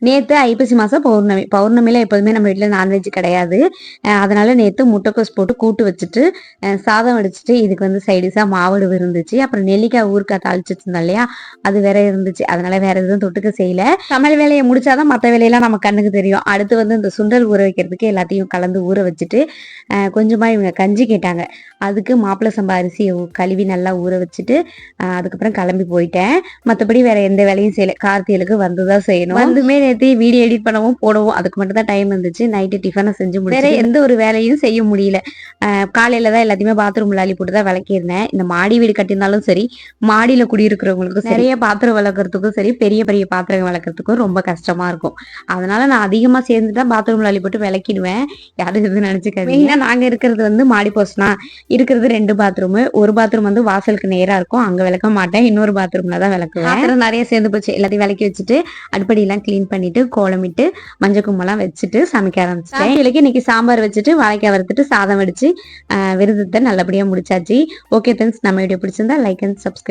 நேற்று ஐப்பசி மாதம் பௌர்ணமி. பௌர்ணமியில் எப்போதுமே நம்ம வீட்டில் நான்வெஜ் கிடையாது. அதனால நேற்று முட்டைக்கோஸ் போட்டு கூட்டு வச்சுட்டு சாதம் வடிச்சிட்டு இதுக்கு வந்து சைடிஷாக மாவடு இருந்துச்சு. அப்புறம் நெல்லிக்காய் ஊறுக்காய் தாளிச்சு வச்சிருந்தோம் இல்லையா, அது வேற இருந்துச்சு. அதனால வேற எதுவும் தொட்டுக்க செய்யல. சமையல் வேலையை முடிச்சாதான் மற்ற வேலையெல்லாம் நம்ம கண்ணுக்கு தெரியும். அடுத்து வந்து இந்த சுண்டல் ஊற வைக்கிறதுக்கு எல்லாத்தையும் கலந்து ஊற வச்சுட்டு கொஞ்சமாக இவங்க கஞ்சி கேட்டாங்க. அதுக்கு மாப்பிள்ளை சம்பா அரிசியை கழுவி நல்லா ஊற வச்சுட்டு அதுக்கப்புறம் கிளம்பி போயிட்டேன். மற்றபடி வேற எந்த வேலையும் செய்யலை. கார்த்திகளுக்கு வந்துதான் செய்யணும். வந்துமே நேற்று வீடியோ எடிட் பண்ணவும் போடவும் அதுக்கு மட்டும் தான் டைம் இருந்துச்சு. நைட்டு டிஃபனை செஞ்சு முடிச்சு வேற எந்த ஒரு வேலையும் செய்ய முடியல. காலையில தான் எல்லாத்தையுமே பாத்ரூம்ல அள்ளி போட்டு தான் விளக்கியிருந்தேன். இந்த மாடி வீடு கட்டியிருந்தாலும் சரி, மாடியில் குடியிருக்கிறவங்களுக்கும் நிறைய பாத்திரம் வளர்க்குறதுக்கும் சரி, பெரிய பெரிய பாத்திரம் வளர்க்குறதுக்கும் ரொம்ப கஷ்டமா இருக்கும். அதனால நான் அதிகமாக சேர்ந்துட்டா பாத்ரூம்ல அள்ளி போட்டு விளக்கிடுவேன். யாரும் எதுவும் நினைச்சுக்காதீங்க. நாங்க இருக்கிறது வந்து மாடி போஸ்ட்னா இருக்கிறது 2 பாத்ரூம். ஒரு பாத்ரூம் வந்து வாசலுக்கு நேரா இருக்கும், அங்க விளக்க மாட்டேன். இன்னொரு பாத்ரூம்ல தான் விளக்குவேன். அப்புறம் நிறைய சேர்ந்து போச்சு. எல்லாத்தையும் விளக்கி வச்சுட்டு அடுப்படியெல்லாம் கிளீன் பண்ணிட்டு கோலமிட்டு மஞ்சள் கும்பெல்லாம் வச்சுட்டு சமைக்க ஆரம்பிச்சிட்டேன். இன்னைக்கு சாம்பார் வச்சுட்டு வாழைக்காய் வறுத்துட்டு சாதம் வடிச்சு விருதத்தை நல்லபடியா முடிச்சாச்சு. ஓகே ஃப்ரெண்ட்ஸ், நம்ம வீடியோ பிடிச்சிருந்தா லைக் அண்ட் சப்ஸ்கிரைப்.